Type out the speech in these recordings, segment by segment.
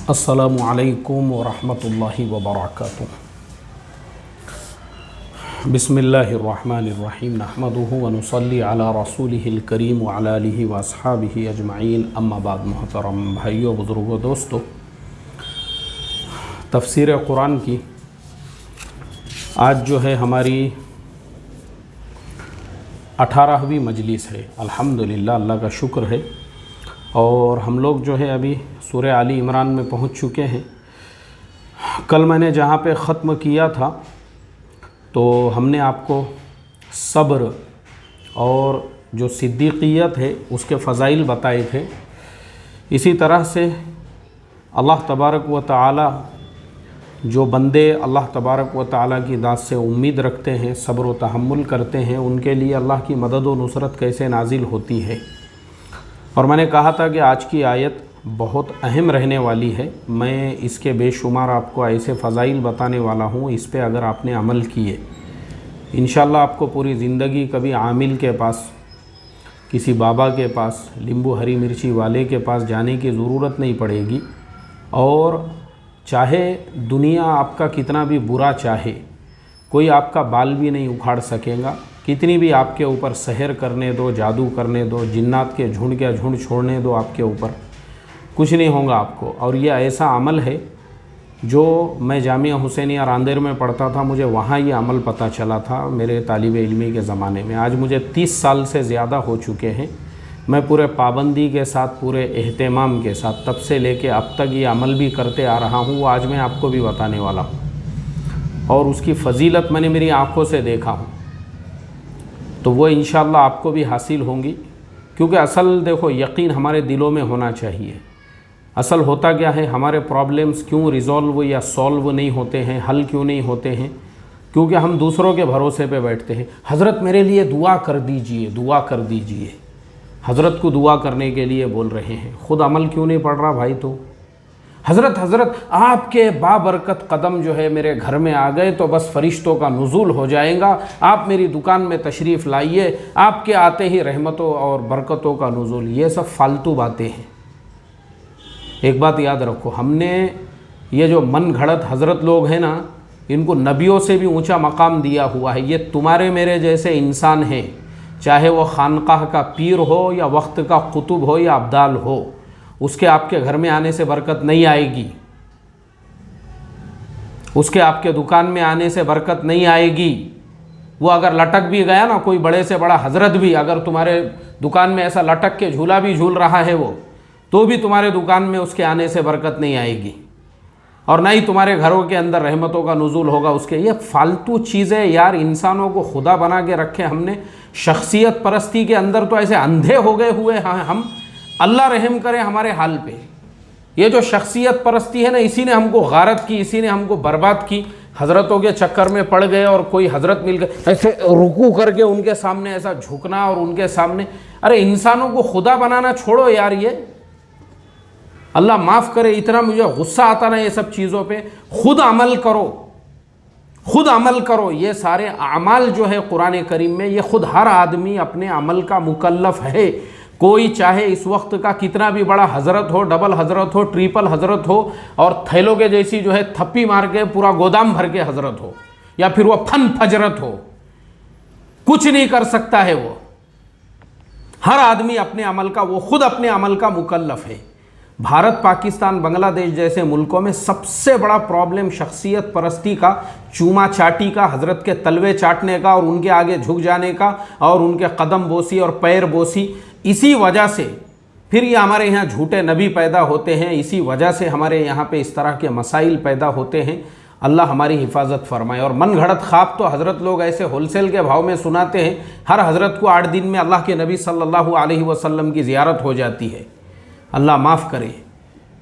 अस्सलामु अलैकुम वरहमतुल्लाहि वबरकातुह। बिस्मिल्लाहिर्रहमानिर्रहीम नहमदुहु व नुसल्ली अला रसूलिहिल करीम व अला आलिहि व अस्हाबिहि अजमाइन अम्मा बाद। मोहतरम भाइयों, बुज़ुर्गों, दोस्तों, तफसीर कुरान की आज जो है हमारी 18वीं मजलिस है। अल्हम्दुलिल्लाह, अल्लाह का शुक्र है। और हम लोग जो है अभी सूरह आली इमरान में पहुंच चुके हैं। कल मैंने जहां पे ख़त्म किया था तो हमने आपको सब्र और जो सिद्दीक़ियत है उसके फ़ज़ाइल बताए थे। इसी तरह से अल्लाह तबारक व तआला, जो बंदे अल्लाह तबारक व तआला की दात से उम्मीद रखते हैं, सब्र व तहम्मुल करते हैं, उनके लिए अल्लाह की मदद व नुसरत कैसे नाजिल होती है। और मैंने कहा था कि आज की आयत बहुत अहम रहने वाली है। मैं इसके बेशुमार आपको ऐसे फ़ज़ाइल बताने वाला हूँ, इस पे अगर आपने अमल किए इंशाअल्लाह आपको पूरी ज़िंदगी कभी आमिल के पास, किसी बाबा के पास, नींबू हरी मिर्ची वाले के पास जाने की ज़रूरत नहीं पड़ेगी। और चाहे दुनिया आपका कितना भी बुरा चाहे, कोई आपका बाल भी नहीं उखाड़ सकेगा। कितनी भी आपके ऊपर सहर करने दो, जादू करने दो, जिन्नात के झुंड के झुंड छोड़ने दो, आपके ऊपर कुछ नहीं होगा आपको। और ये ऐसा अमल है जो मैं जामिया हुसैनिया रांदेर में पढ़ता था, मुझे वहाँ ये अमल पता चला था मेरे तालिब इल्मी के ज़माने में। आज मुझे 30 साल से ज़्यादा हो चुके हैं। मैं पूरे पाबंदी के साथ, पूरे एहतमाम के साथ तब से लेके अब तक ये अमल भी करते आ रहा हूँ। वो आज मैं आपको भी बताने वाला हूँ और उसकी फ़जीलत मैंने मेरी आँखों से देखा हूँ, तो वो इंशाअल्लाह आपको भी हासिल होंगी। क्योंकि असल देखो, यकीन हमारे दिलों में होना चाहिए। असल होता क्या है, हमारे प्रॉब्लम्स क्यों रिज़ॉल्व या सॉल्व नहीं होते हैं, हल क्यों नहीं होते हैं? क्योंकि हम दूसरों के भरोसे पे बैठते हैं। हज़रत मेरे लिए दुआ कर दीजिए, दुआ कर दीजिए। हज़रत को दुआ करने के लिए बोल रहे हैं, ख़ुद अमल क्यों नहीं पड़ रहा भाई? तो हज़रत आपके बाबरकत कदम जो है मेरे घर में आ गए तो बस फ़रिश्तों का नुज़ूल हो जाएगा। आप मेरी दुकान में तशरीफ़ लाइए, आपके आते ही रहमतों और बरकतों का नुज़ूल। ये सब फालतू बातें हैं। एक बात याद रखो, हमने ये जो मन घड़त हज़रत लोग हैं ना, इनको नबियों से भी ऊंचा मकाम दिया हुआ है। ये तुम्हारे मेरे जैसे इंसान हैं, चाहे वो खानकाह का पीर हो या वक्त का कुतुब हो या अब्दाल हो, उसके आपके घर में आने से बरकत नहीं आएगी। उसके आपके दुकान में आने से बरकत नहीं आएगी। वो अगर लटक भी गया ना, कोई बड़े से बड़ा हज़रत भी अगर तुम्हारे दुकान में ऐसा लटक के झूला भी झूल रहा है वो, तो भी तुम्हारे दुकान में उसके आने से बरकत नहीं आएगी और ना ही तुम्हारे घरों के अंदर रहमतों का नुज़ूल होगा उसके। ये फालतू चीज़ें यार, इंसानों को खुदा बना के रखे हमने। शख्सियत परस्ती के अंदर तो ऐसे अंधे हो गए हुए हैं हम। अल्लाह रहम करे हमारे हाल पे। ये जो शख्सियत परस्ती है ना, इसी ने हमको गारत की, इसी ने हमको बर्बाद की। हज़रतों के चक्कर में पड़ गए और कोई हज़रत मिल गए, ऐसे रुकू करके उनके सामने ऐसा झुकना और उनके सामने। अरे इंसानों को खुदा बनाना छोड़ो यार। ये अल्लाह माफ़ करे, इतना मुझे गुस्सा आता ना ये सब चीज़ों पे। खुद अमल करो, खुद अमल करो। ये सारे अमाल जो है कुरान करीम में, ये खुद हर आदमी अपने अमल का मुकल्लफ है। कोई चाहे इस वक्त का कितना भी बड़ा हज़रत हो, डबल हज़रत हो, ट्रिपल हज़रत हो, और थैलों के जैसी जो है थप्पी मार के पूरा गोदाम भर के हज़रत हो, या फिर वो फन फजरत हो, कुछ नहीं कर सकता है वो। हर आदमी अपने अमल का, वो खुद अपने अमल का मुकल्लफ है। भारत, पाकिस्तान, बांग्लादेश जैसे मुल्कों में सबसे बड़ा प्रॉब्लम शख्सियत परस्ती का, चूमा चाटी का, हज़रत के तलवे चाटने का और उनके आगे झुक जाने का और उनके कदम बोसी और पैर बोसी। इसी वजह से फिर ये हमारे यहाँ झूठे नबी पैदा होते हैं। इसी वजह से हमारे यहाँ पे इस तरह के मसाइल पैदा होते हैं। अल्लाह हमारी हिफाजत फरमाए। और मन घड़त ख्वाब तो हज़रत लोग ऐसे होलसेल के भाव में सुनाते हैं। हर हज़रत को 8 दिन में अल्लाह के नबी सल्लल्लाहु अलैहि वसल्लम की ज़ियारत हो जाती है। अल्लाह माफ़ करे।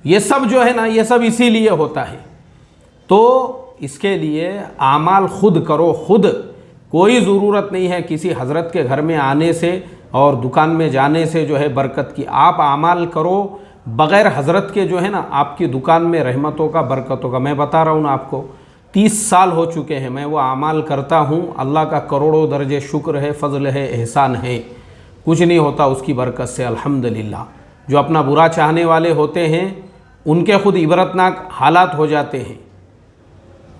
ये सब जो है ना, ये सब इसीलिए होता है। तो इसके लिए आमाल खुद करो, खुद। कोई ज़रूरत नहीं है किसी हज़रत के घर में आने से और दुकान में जाने से जो है बरकत की। आप आमाल करो बग़ैर हज़रत के, जो है ना आपकी दुकान में रहमतों का, बरकतों का। मैं बता रहा हूँ ना आपको, 30 साल हो चुके हैं मैं वो आमाल करता हूँ। अल्लाह का करोड़ों दर्जे शुक्र है, फ़ज़ल है, एहसान है। कुछ नहीं होता उसकी बरकत से, अल्हम्दुलिल्लाह। जो अपना बुरा चाहने वाले होते हैं उनके ख़ुद इबरतनाक हालात हो जाते हैं।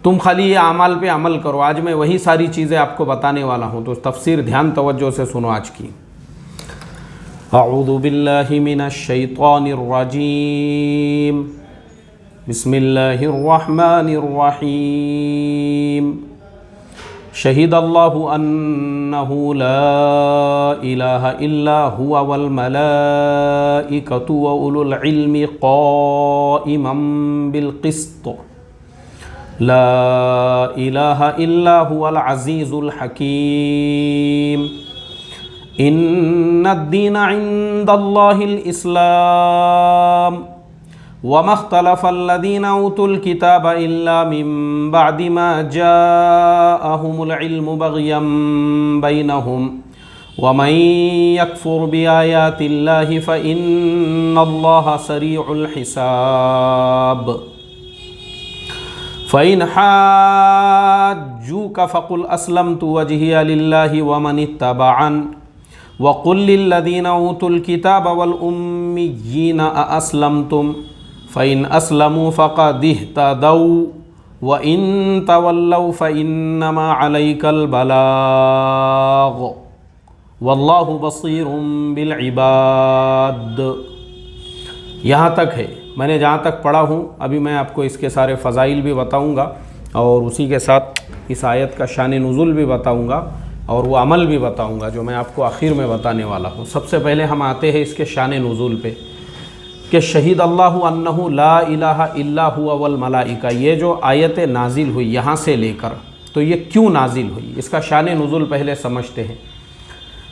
तुम खाली ये आमाल पे अमल करो। आज मैं वही सारी चीज़ें आपको बताने वाला हूँ, तो तफसीर ध्यान तवज्जो से सुनो आज की। अऊज़ु बिल्लाहि मिनश शैतानिर रजीम, बिस्मिल्लाहिर रहमानिर रहीम। शहीदल्लाहु अन्नहु ला इलाहा इल्ला हुवा वल मलाइकतु व उलुल इल्मि क़ाइमम बिल क़िस्त ला इलाहा इल्ला हुवल अज़ीज़ुल हकीम। इन्नद्दीन इंदल्लाहिल इस्लाम वमख्तलफ़ल्लज़ीना उतुल किताब इल्ला मिन बअदि मा जाअहुमुल इल्मु बग़यम बैनहुम वमन यकफ़ुर बिआयातिल्लाहि फ़इन्नल्लाहा सरीउल हिसाब। फ़इन हाज्जूक फ़क़ुल अस्लमतु वजहिया लिल्लाहि वमन इत्तबअन वक़ुल लिल्लज़ीना ऊतुल किताब वल उम्मिय्यीना अस्लमतुम फ़इन अस्लमू फ़क़द इह्तदौ व इन तवल्लौ फ़इन्नमा अलैकल बलाग़ वल्लाहु बसीरुम बिल इबाद। यहाँ तक है, मैंने जहाँ तक पढ़ा हूँ। अभी मैं आपको इसके सारे फ़ज़ाइल भी बताऊँगा और उसी के साथ इस आयत का शान नुज़ुल भी बताऊँगा और वो अमल भी बताऊँगा जो मैं आपको आखिर में बताने वाला हूँ। सबसे पहले हम आते हैं इसके शान नुज़ुल पे कि शहीद अल्लाहु अन्नहु ला इलाहा इल्ला हुवा वल मलाइका। ये जो आयत नाजिल हुई यहाँ से लेकर, तो ये क्यों नाजिल हुई, इसका शान नुज़ुल पहले समझते हैं।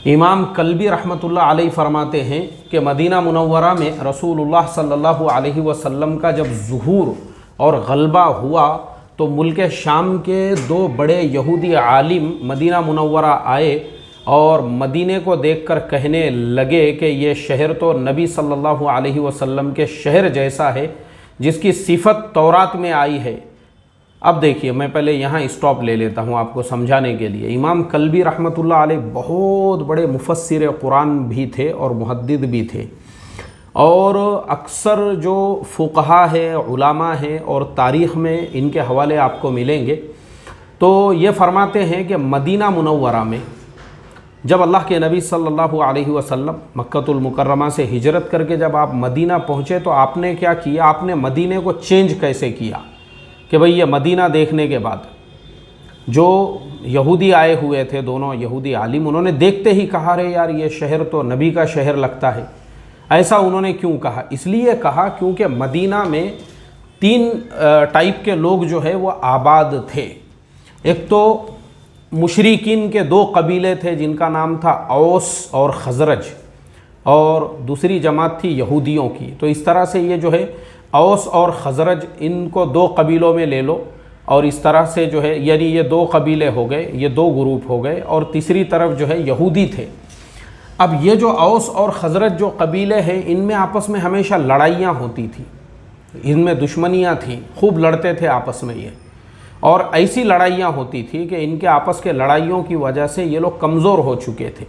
इमाम कल्बी रहमतुल्लाह अलैह फरमाते हैं कि मदीना मुनव्वरा में रसूलुल्लाह सल्लल्लाहु अलैहि वसल्लम का जब ज़ुहूर और गलबा हुआ तो मुल्क शाम के दो बड़े यहूदी आलिम मदीना मुनव्वरा आए और मदीने को देखकर कहने लगे कि ये शहर तो नबी सल्लल्लाहु अलैहि वसल्लम के शहर जैसा है जिसकी सिफत तौरात में आई है। अब देखिए, मैं पहले यहाँ स्टॉप ले लेता हूँ आपको समझाने के लिए। इमाम कल्बी रहमतुल्लाह अलैह बहुत बड़े मुफस्सिर कुरान भी थे और मुहद्दिद भी थे, और अक्सर जो फ़ुक़हा है, उलामा है और तारीख़ में इनके हवाले आपको मिलेंगे। तो ये फ़रमाते हैं कि मदीना मुनव्वरा में जब अल्लाह के नबी सल्लल्लाहु अलैहि वसल्लम मक्कतुल मुकर्रमा से हिजरत करके जब आप मदीना पहुँचे तो आपने क्या किया, आपने मदीने को चेंज कैसे किया कि भाई ये मदीना देखने के बाद जो यहूदी आए हुए थे, दोनों यहूदी आलिम, उन्होंने देखते ही कहा, अरे यार ये शहर तो नबी का शहर लगता है। ऐसा उन्होंने क्यों कहा? इसलिए कहा क्योंकि मदीना में तीन टाइप के लोग जो है वो आबाद थे। एक तो मुशरिकीन के दो कबीले थे जिनका नाम था औस और खजरज, और दूसरी जमात थी यहूदियों की। तो इस तरह से ये जो है औस और खजरज, इनको दो कबीलों में ले लो, और इस तरह से जो है यानी ये दो कबीले हो गए, ये दो ग्रुप हो गए, और तीसरी तरफ जो है यहूदी थे। अब ये जो औस और खजरज जो कबीले हैं, इनमें आपस में हमेशा लड़ाइयाँ होती थी, इनमें दुश्मनियाँ थीं, खूब लड़ते थे आपस में ये, और ऐसी लड़ाइयाँ होती थी कि इनके आपस के लड़ाइयों की वजह से ये लोग कमज़ोर हो चुके थे।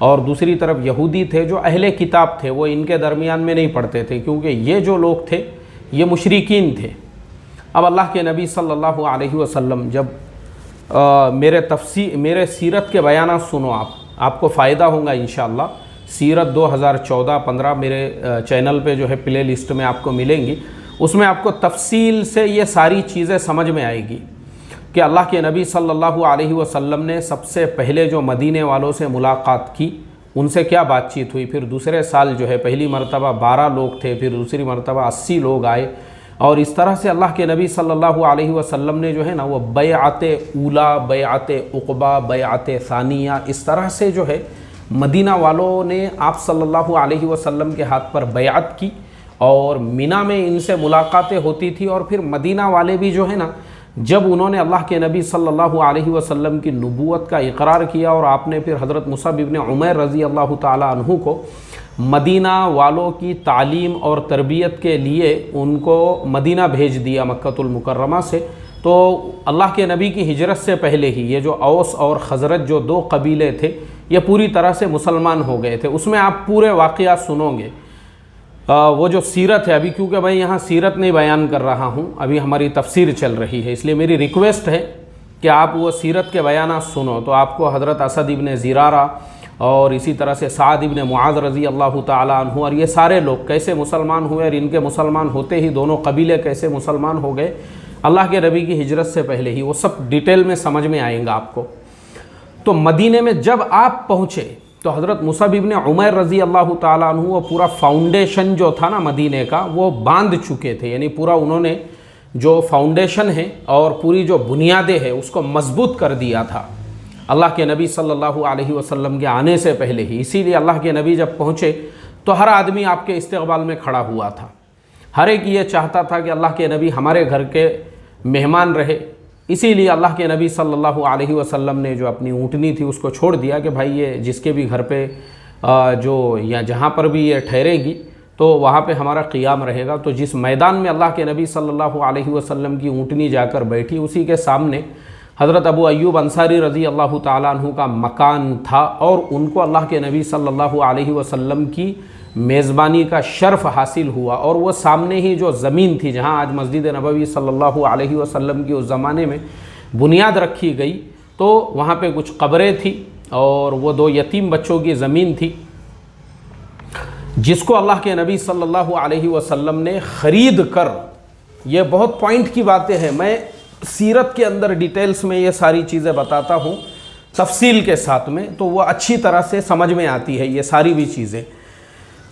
और दूसरी तरफ यहूदी थे जो अहले किताब थे, वो इनके दरमियान में नहीं पढ़ते थे, क्योंकि ये जो लोग थे ये मुशरिकीन थे। अब अल्लाह के नबी सल्लल्लाहु अलैहि वसल्लम जब मेरे सीरत के बयान सुनो, आपको फ़ायदा होगा इंशाअल्लाह। सीरत 2014-15 मेरे चैनल पे जो है प्ले लिस्ट में आपको मिलेंगी, उसमें आपको तफसील से ये सारी चीज़ें समझ में आएगी कि अल्लाह के नबी सल्लल्लाहु अलैहि वसल्लम ने सबसे पहले जो मदीने वालों से मुलाकात की, उनसे क्या बातचीत हुई। फिर दूसरे साल जो है पहली मरतबा 12 लोग थे, फिर दूसरी मरतबा 80 लोग आए, और इस तरह से अल्लाह के नबी सल्लल्लाहु अलैहि वसल्लम ने जो है ना वो बैअते ऊला, बैअते उक़बा, बैअते सानिया, इस तरह से जो है मदीना वालों ने आप सल्लल्लाहु अलैहि वसल्लम के हाथ पर बैअत की, और मिना में इनसे मुलाकातें होती थी। और फिर मदीना वाले भी जो है ना, जब उन्होंने अल्लाह के नबी सल्लल्लाहु अलैहि वसल्लम की नबूवत का इकरार किया, और आपने फिर हज़रत मुसअब इब्न उमैर रज़ी अल्लाह ताला अन्हु को मदीना वालों की तालीम और तरबियत के लिए उनको मदीना भेज दिया मक्कतुल मुकर्रमा से, तो अल्लाह के नबी की हिजरत से पहले ही ये जो औस और खजरत जो दो कबीले थे, ये पूरी तरह से मुसलमान हो गए थे। उसमें आप पूरे वाक़या सुनोगे। वो जो सीरत है अभी, क्योंकि मैं यहाँ सीरत नहीं बयान कर रहा हूँ, अभी हमारी तफसीर चल रही है, इसलिए मेरी रिक्वेस्ट है कि आप वो सीरत के बयानात सुनो। तो आपको हज़रत असद इब्न ज़िरारा और इसी तरह से साद इब्न मुआज़ रज़ी अल्लाह ताला अन्हु और ये सारे लोग कैसे मुसलमान हुए और इनके मुसलमान होते ही दोनों कबीले कैसे मुसलमान हो गए अल्लाह के नबी की हिजरत से पहले ही, वो सब डिटेल में समझ में आएगा आपको। तो मदीने में जब आप पहुँचे तो हज़रत मुसअब इब्न उमैर रज़ी अल्लाह ताला अन्हु वो पूरा फाउंडेशन जो था ना मदीने का वो बांध चुके थे, यानी पूरा उन्होंने जो फाउंडेशन है और पूरी जो बुनियादें हैं उसको मजबूत कर दिया था अल्लाह के नबी सल्लल्लाहु अलैहि वसल्लम के आने से पहले ही। इसीलिए अल्लाह के नबी जब पहुँचे तो हर आदमी आपके इस्तकबाल में खड़ा हुआ था, हर एक ये चाहता था कि अल्लाह के नबी हमारे घर के मेहमान रहे। इसीलिए अल्लाह के नबी सल्लल्लाहु अलैहि वसल्लम ने जो अपनी ऊँटनी थी उसको छोड़ दिया कि भाई ये जिसके भी घर पे जो या जहाँ पर भी ये ठहरेगी तो वहाँ पे हमारा क़ियाम रहेगा। तो जिस मैदान में अल्लाह के नबी सल्लल्लाहु अलैहि वसल्लम की ऊँटनी जाकर बैठी उसी के सामने हज़रत अबू अय्यूब अंसारी रज़ी अल्लाह ताला अन्हु का मकान था और उनको अल्लाह के नबी सल्लल्लाहु अलैहि वसल्लम की मेज़बानी का शर्फ़ हासिल हुआ। और वो सामने ही जो ज़मीन थी जहाँ आज मस्जिद नबवी सल्लल्लाहु अलैहि वसल्लम की उस ज़माने में बुनियाद रखी गई, तो वहाँ पे कुछ कब्रें थी और वो 2 यतीम बच्चों की ज़मीन थी जिसको अल्लाह के नबी सल्लल्लाहु अलैहि वसल्लम ने ख़रीद कर, ये बहुत पॉइंट की बातें हैं, मैं सीरत के अंदर डिटेल्स में ये सारी चीज़ें बताता हूँ तफसील के साथ में, तो वो अच्छी तरह से समझ में आती है ये सारी भी चीज़ें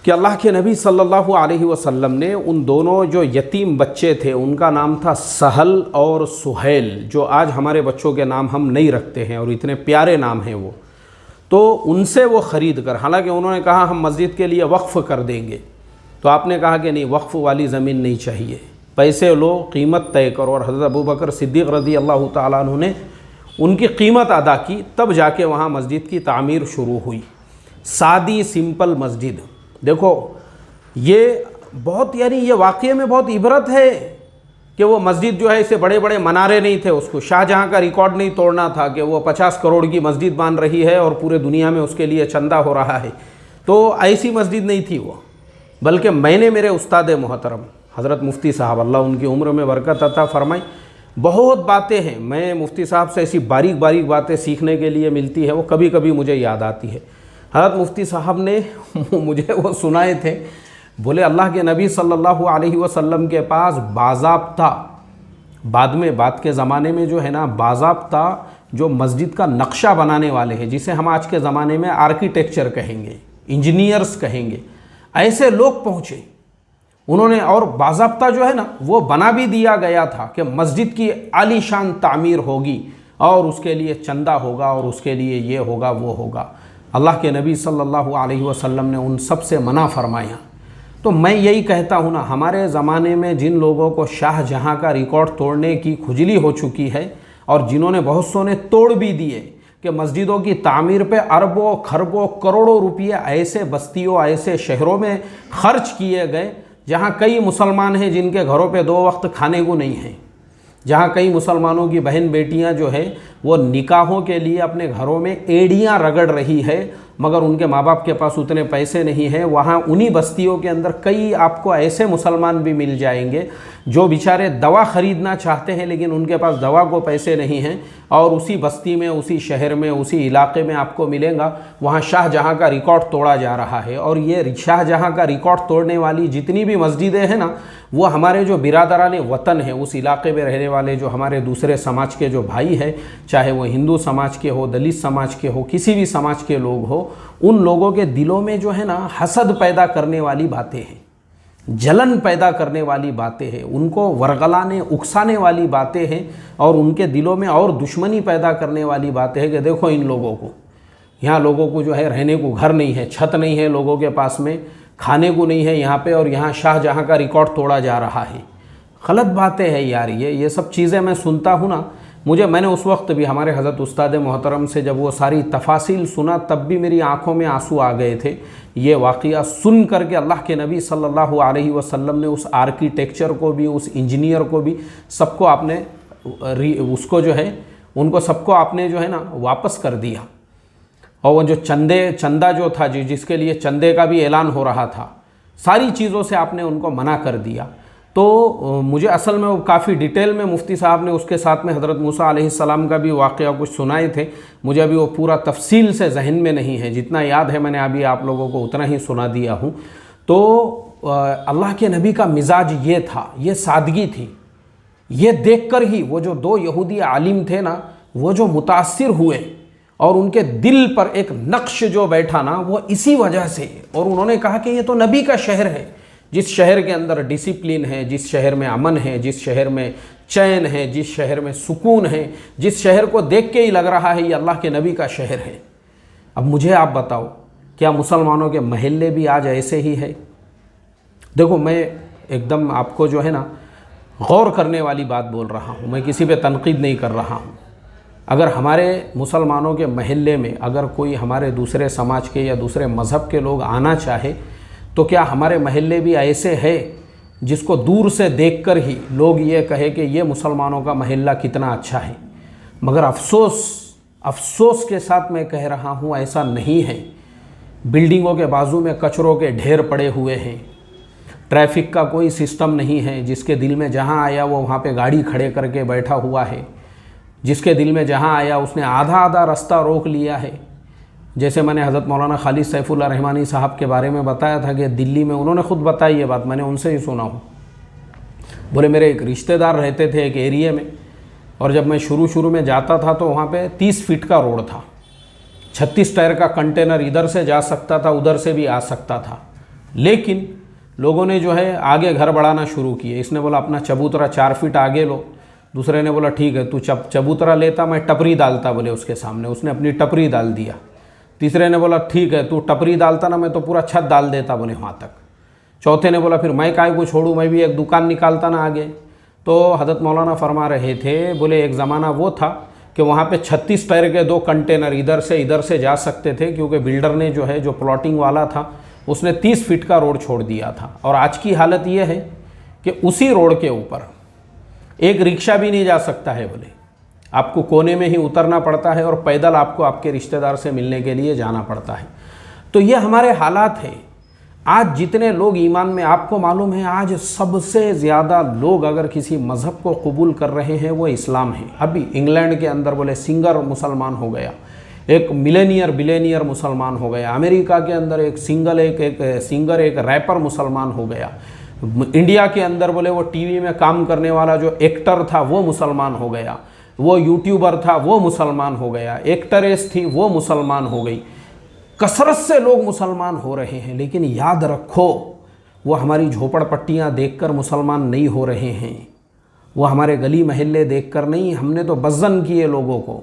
कि अल्लाह के नबी सल्लल्लाहु अलैहि वसल्लम ने उन दोनों जो यतीम बच्चे थे उनका नाम था सहल और सुहैल, जो आज हमारे बच्चों के नाम हम नहीं रखते हैं और इतने प्यारे नाम हैं वो, तो उनसे वो ख़रीद कर, हालांकि उन्होंने कहा हम मस्जिद के लिए वक्फ़ कर देंगे, तो आपने कहा कि नहीं, वक्फ़ वाली ज़मीन नहीं चाहिए, पैसे लो, कीमत तय करो। और हज़रत अबू बकर सिद्दीक़ रज़ी अल्लाह ताला अन्हु ने उनकी कीमत अदा की, तब जाके वहाँ मस्जिद की तामीर शुरू हुई। सादी सिंपल मस्जिद, देखो ये बहुत, यानी ये वाक़ई में बहुत इबरत है कि वो मस्जिद जो है इसे बड़े बड़े मनारे नहीं थे, उसको शाहजहाँ का रिकॉर्ड नहीं तोड़ना था कि वो 50 करोड़ की मस्जिद बन रही है और पूरे दुनिया में उसके लिए चंदा हो रहा है, तो ऐसी मस्जिद नहीं थी वो। बल्कि मैंने मेरे उस्ताद मोहतरम हज़रत मुफ्ती साहब, अल्लाह उनकी उम्र में बरकत अता फरमाई, बहुत बातें हैं, मैं मुफ्ती साहब से ऐसी बारीक बारीक बातें सीखने के लिए मिलती है, वो कभी कभी मुझे याद आती है। हज़रत मुफ्ती साहब ने मुझे वो सुनाए थे, बोले अल्लाह के नबी सल्लल्लाहु अलैहि वसल्लम के पास बाज़ाब्ता, बाद के ज़माने में जो है ना बाज़ाब्ता जो मस्जिद का नक्शा बनाने वाले हैं, जिसे हम आज के ज़माने में आर्किटेक्चर कहेंगे, इंजीनियर्स कहेंगे, ऐसे लोग पहुँचे उन्होंने, और बाज़ाब्ता जो है ना वो बना भी दिया गया था कि मस्जिद की आलीशान तामीर होगी और उसके लिए चंदा होगा और उसके लिए ये होगा वो होगा। अल्लाह के नबी सल्लल्लाहु अलैहि वसल्लम ने उन सब से मना फरमाया। तो मैं यही कहता हूँ ना, हमारे ज़माने में जिन लोगों को शाहजहाँ का रिकॉर्ड तोड़ने की खुजली हो चुकी है और जिन्होंने बहुत सौ ने तोड़ भी दिए कि मस्जिदों की तामीर पे अरबों खरबों करोड़ों रुपये ऐसे बस्तियों ऐसे शहरों में खर्च किए गए जहाँ कई मुसलमान हैं जिनके घरों पे 2 वक्त खाने को नहीं है, जहाँ कई मुसलमानों की बहन बेटियाँ जो है वो निकाहों के लिए अपने घरों में एड़ियाँ रगड़ रही है, मगर उनके माँ बाप के पास उतने पैसे नहीं हैं। वहाँ उन्हीं बस्तियों के अंदर कई आपको ऐसे मुसलमान भी मिल जाएंगे जो बेचारे दवा ख़रीदना चाहते हैं लेकिन उनके पास दवा को पैसे नहीं हैं, और उसी बस्ती में, उसी शहर में, उसी इलाके में आपको मिलेगा वहाँ शाहजहाँ का रिकॉर्ड तोड़ा जा रहा है। और ये शाहजहाँ का रिकॉर्ड तोड़ने वाली जितनी भी मस्जिदें हैं ना, वो हमारे जो बिरादरान वतन है, उस इलाके में रहने वाले जो हमारे दूसरे समाज के जो भाई हैं, चाहे वो हिंदू समाज के हो, दलित समाज के हो, किसी भी समाज के लोग हो, उन लोगों के दिलों में जो है ना हसद पैदा करने वाली बातें हैं, जलन पैदा करने वाली बातें हैं, उनको वरगलाने उकसाने वाली बातें हैं, और उनके दिलों में और दुश्मनी पैदा करने वाली बातें हैं कि देखो इन लोगों को, यहाँ लोगों को जो है रहने को घर नहीं है, छत नहीं है, लोगों के पास में खाने को नहीं है यहाँ पे, और यहाँ शाहजहाँ का रिकॉर्ड तोड़ा जा रहा है। गलत बातें हैं यार, ये सब चीज़ें मैं सुनता हूँ ना, मैंने उस वक्त भी हमारे हज़रत उस्ताद मोहतरम से जब वो सारी तफासिल सुना तब भी मेरी आंखों में आंसू आ गए थे। ये वाक़या सुन करके अल्लाह के नबी सल्लल्लाहु अलैहि वसल्लम ने उस आर्किटेक्चर को भी, उस इंजीनियर को भी, सबको आपने उसको जो है उनको सबको आपने जो है ना वापस कर दिया। और वो जो चंदा जो था जिसके लिए चंदे का भी ऐलान हो रहा था, सारी चीज़ों से आपने उनको मना कर दिया। तो मुझे असल में वो काफ़ी डिटेल में मुफ्ती साहब ने उसके साथ में हज़रत मूसा अलैहिस्सलाम का भी वाक़या कुछ सुनाए थे। मुझे अभी वो पूरा तफसील से जहन में नहीं है, जितना याद है मैंने अभी आप लोगों को उतना ही सुना दिया हूँ। तो अल्लाह के नबी का मिजाज ये था, ये सादगी थी। ये देखकर ही वो जो 2 यहूदी आलिम थे ना, वो जो मुतासिर हुए और उनके दिल पर एक नक्श जो बैठा ना, वो इसी वजह से। और उन्होंने कहा कि ये तो नबी का शहर है, जिस शहर के अंदर डिसिप्लिन है, जिस शहर में अमन है, जिस शहर में चैन है, जिस शहर में सुकून है, जिस शहर को देख के ही लग रहा है ये अल्लाह के नबी का शहर है। अब मुझे आप बताओ, क्या मुसलमानों के महल्ले भी आज ऐसे ही है? देखो, मैं एकदम आपको जो है ना गौर करने वाली बात बोल रहा हूँ, मैं किसी पे तनकीद नहीं कर रहा हूँ। अगर हमारे मुसलमानों के महल्ले में अगर कोई हमारे दूसरे समाज के या दूसरे मज़हब के लोग आना चाहे, तो क्या हमारे महल्ले भी ऐसे है जिसको दूर से देखकर ही लोग ये कहे कि ये मुसलमानों का महल्ला कितना अच्छा है? मगर अफसोस के साथ मैं कह रहा हूँ, ऐसा नहीं है। बिल्डिंगों के बाजू में कचरों के ढेर पड़े हुए हैं, ट्रैफिक का कोई सिस्टम नहीं है। जिसके दिल में जहाँ आया वो वहाँ पे गाड़ी खड़े करके बैठा हुआ है, जिसके दिल में जहाँ आया उसने आधा आधा रास्ता रोक लिया है। जैसे मैंने हज़रत मौलाना खालिद सैफुल्लाह रहमानी साहब के बारे में बताया था कि दिल्ली में, उन्होंने ख़ुद बताई ये बात, मैंने उनसे ही सुना हूँ। बोले मेरे एक रिश्तेदार रहते थे एक एरिया में, और जब मैं शुरू में जाता था तो वहाँ पे 30 फीट का रोड था, 36 टायर का कंटेनर इधर से जा सकता था, उधर से भी आ सकता था। लेकिन लोगों ने जो है आगे घर बढ़ाना शुरू किए। इसने बोला अपना चबूतरा 4 फीट आगे लो, दूसरे ने बोला ठीक है तू चबूतरा लेता, मैं टपरी डालता, बोले उसके सामने। उसने अपनी टपरी डाल दिया। तीसरे ने बोला ठीक है तू टपरी डालता ना, मैं तो पूरा छत डाल देता, बोले वहाँ तक। चौथे ने बोला फिर मैं काय को छोड़ूँ, मैं भी एक दुकान निकालता ना आगे। तो हज़रत मौलाना फरमा रहे थे, बोले एक ज़माना वो था कि वहाँ पे 36 टायर के 2 कंटेनर इधर से जा सकते थे, क्योंकि बिल्डर ने जो है, जो प्लॉटिंग वाला था, उसने 30 फीट का रोड छोड़ दिया था। और आज की हालत ये है कि उसी रोड के ऊपर एक रिक्शा भी नहीं जा सकता है, बोले आपको कोने में ही उतरना पड़ता है और पैदल आपको आपके रिश्तेदार से मिलने के लिए जाना पड़ता है। तो ये हमारे हालात है। आज जितने लोग ईमान में, आपको मालूम है आज सबसे ज़्यादा लोग अगर किसी मज़हब को कबूल कर रहे हैं वो इस्लाम है। अभी इंग्लैंड के अंदर बोले सिंगर मुसलमान हो गया, एक बिलेनियर मुसलमान हो गया। अमेरिका के अंदर एक सिंगर एक रैपर मुसलमान हो गया। इंडिया के अंदर बोले वो टीवी में काम करने वाला जो एक्टर था वो मुसलमान हो गया, वो यूट्यूबर था वो मुसलमान हो गया, एक्ट्रेस थी वो मुसलमान हो गई। कसरत से लोग मुसलमान हो रहे हैं। लेकिन याद रखो, वो हमारी झोपड़पट्टियाँ देखकर मुसलमान नहीं हो रहे हैं, वो हमारे गली महल्ले देखकर नहीं, हमने तो बज़्ज़न किए लोगों को।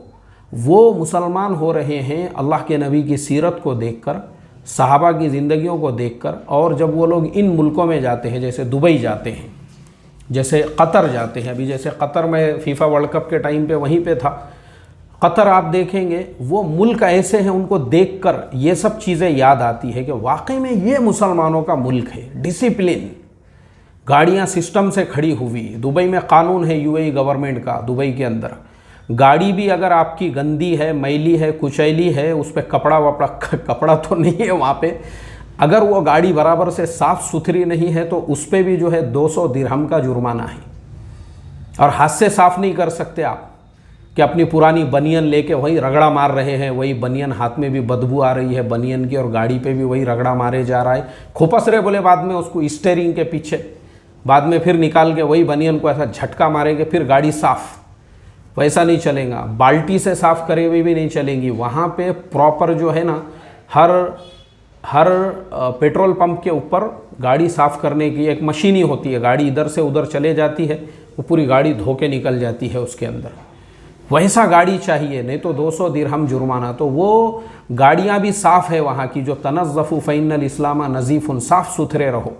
वो मुसलमान हो रहे हैं अल्लाह के नबी की सीरत को देखकर, सहाबा की ज़िंदगियों को देखकर। और जब वो लोग इन मुल्कों में जाते हैं, जैसे दुबई जाते हैं, जैसे कतर जाते हैं, अभी जैसे कतर में फीफा वर्ल्ड कप के टाइम पे वहीं पे था, कतर आप देखेंगे वो मुल्क ऐसे हैं, उनको देखकर ये सब चीज़ें याद आती है कि वाकई में ये मुसलमानों का मुल्क है। डिसिप्लिन, गाड़ियाँ सिस्टम से खड़ी हुई। दुबई में कानून है यूएई गवर्नमेंट का, दुबई के अंदर गाड़ी भी अगर आपकी गंदी है, मैली है, कुचैली है, उस पर कपड़ा तो नहीं है वहाँ पे, अगर वो गाड़ी बराबर से साफ़ सुथरी नहीं है तो उस पर भी जो है 200 दिरहम का जुर्माना है। और हाथ से साफ़ नहीं कर सकते आप कि अपनी पुरानी बनियन लेके वही रगड़ा मार रहे हैं, वही बनियन हाथ में भी बदबू आ रही है बनियन की, और गाड़ी पे भी वही रगड़ा मारे जा रहा है। खुपस रहे बोले बाद में उसको स्टीयरिंग के पीछे, बाद में फिर निकाल के वही बनियन को ऐसा झटका मारेंगे, फिर गाड़ी साफ़। वैसा नहीं चलेगा, बाल्टी से साफ़ करे हुए भी नहीं चलेंगी। वहाँ पे प्रॉपर जो है ना, हर पेट्रोल पंप के ऊपर गाड़ी साफ़ करने की एक मशीन ही होती है। गाड़ी इधर से उधर चले जाती है, वो पूरी गाड़ी धो के निकल जाती है उसके अंदर। वैसा गाड़ी चाहिए, नहीं तो 200 दिरहम जुर्माना। तो वो गाड़ियाँ भी साफ़ है वहाँ की, जो तनज़्ज़फ़ू फ़इन्नल इस्लाम नज़ीफ़ुन, साफ़ सुथरे रहो।